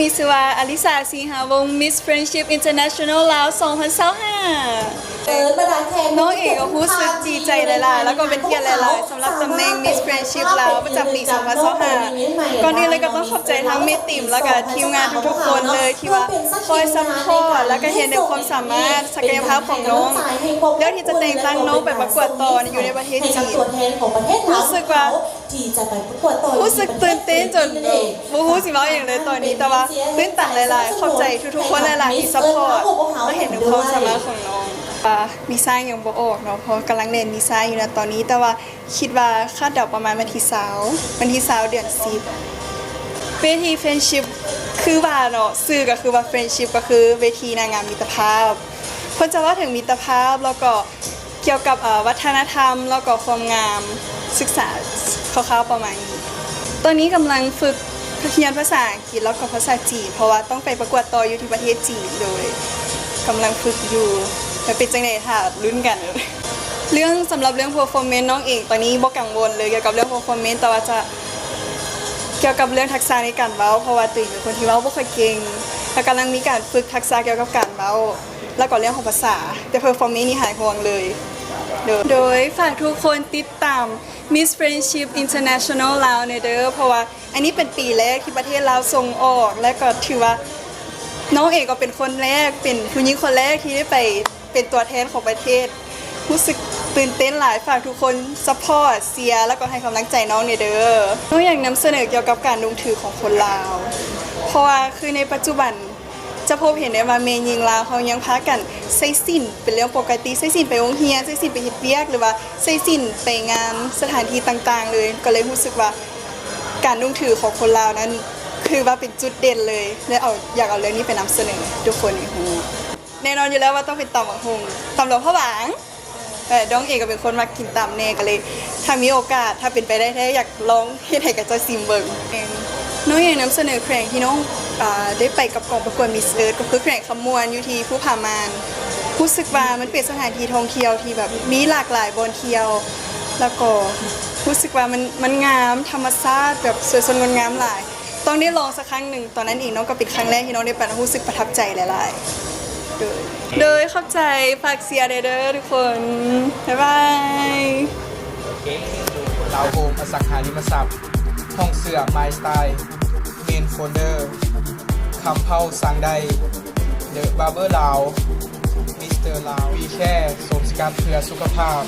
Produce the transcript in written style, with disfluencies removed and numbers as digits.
มีชื่อว่าอลิสาสีหาวง Miss Friendship International ลาว2025น้องเอกก็รู้สึกดีใจหลายๆแล้วก็เป็นเกียรติหลายๆสำหรับตำแหน่ง Miss Friendship ลาวประจำปี2025ก่อนอื่นเลยก็ต้องขอบใจทั้งเมติมแล้วก็ทีมงานทุกๆคนเลยที่ว่าคอยซัพพอร์ตแล้วก็เห็นในความสามารถศักยภาพของน้องเรื่องที่จะแต่งตั้งน้องไปประกวดต่ออยู่ในประเทศจีนรู้สึกว่ารู้สึกตื่นเต้นจนบูฮู้สิว่าอย่างเลยตอนนี้แต่ว่าตื่นตันหลายๆขอบใจทุกๆคนหลายๆที่ซัพพอร์ตและเห็นถึงความสามารถของน้องมีซ่ายังบ่ออกเนาะเพราะกำลังเรียนมีซ่าอยู่นะตอนนี้แต่ว่าคิดว่าคาดเดาประมาณวันที่20เดือน10เวทีเฟรนชิพคือว่าเนาะสื่อก็คือว่าเฟรนชิพก็คือเวทีนางงามมิตรภาพคนจะว่าถึงมิตรภาพแล้วก็เกี่ยวกับวัฒนธรรมแล้วก็ความงามศึกษาคร่าวๆประมาณนี้ตอนนี้กำลังฝึกเรียนภาษาอังกฤษแล้วก็ภาษาจีนเพราะว่าต้องไปประกวดต่ออยู่ที่ประเทศจีนโดยกำลังฝึกอยู่แต่เป็นจังได๋ค่ะลุ้นกันเรื่องสำหรับเรื่อง performance น้องเองตอนนี้บ่กังวลเลยเกี่ยวกับเรื่อง performance แต่ว่าจะเกี่ยวกับเรื่องทักษะในการเว้าเพราะว่าตัวเองเป็นคนที่เว้าบ่ค่อยเก่งและกำลังมีการฝึกทักษะเกี่ยวกับการเว้าแล้วก็เรื่องของภาษาแต่ performance นี่หายห่วงเลยโดยฝากทุกคนติดตาม Miss Friendship International ลาวในเด้อเพราะว่าอันนี้เป็นปีแรกที่ประเทศลาวส่งออกและก็ถือว่าน้องเอกก็เป็นคนแรกเป็นผู้หญิงคนแรกที่ได้ไปเป็นตัวแทนของประเทศรู้สึกตื่นเต้นหลายฝากทุกคนซัพพอร์ตเชียร์แล้วก็ให้กำลังใจน้องเนี่ยเด้อน้องอยากนำเสนอเกี่ยวกับการนุ่งถือของคนลาวเพราะว่าคือในปัจจุบันจะพบเห็นได้ว่าเมยิงลาวเขายังพากันใส่สินเป็นเรื่องปกติใส่สินไปโรงเรียนใส่สินไปเฮ็ดเวียกหรือว่าใส่สินไปงานสถานที่ต่างๆเลยก็เลยรู้สึกว่าการนุ่งถือของคนลาวนั้นคือว่าเป็นจุดเด่นเลยและอยากเอาเรื่องนี้ไปนำเสนอทุกคนในฮู้แน่นอนอยู่แล้วว่าต้องเป็นตำบักหุ่งตำหลวงพระบางน้องเอกก็เป็นคนมากินตำแน่ก็เลยถ้ามีโอกาสถ้าเป็นไปได้แท้อยากลองเฮ็ดให้กับเจ้าซิมเบิ่งน้องอยากนำเสนอแข่งที่น้องได้ไปกับกองประกวดมิสเอิร์ธก็คือแข่งขมวนอยู่ที่ภูผามานรู้สึกว่ามันเป็นสถานที่ท่องเที่ยวที่แบบมีหลากหลายบนเที่ยวแล้วก็รู้สึกว่ามันงามธรรมชาติแบบสวยสดงดงามหลายต้องได้ลองสักครั้งหนึ่งตอนนั้นเองน้องก็เป็นครั้งแรกที่น้องได้ไปรู้สึกประทับใจหลายๆโดยเข้าใจฝากเชียร์เด้อทุกคนบ๊ายบายดาวโฮมอสังหาริมทรัพย์ห้องเสื้อไมสไตล์เมนโฟลเดอร์คำเผาสังใดเดอะบาร์เบอร์ลาวมิสเตอร์ลาววีแค่สมสกัดเพื่อสุขภาพ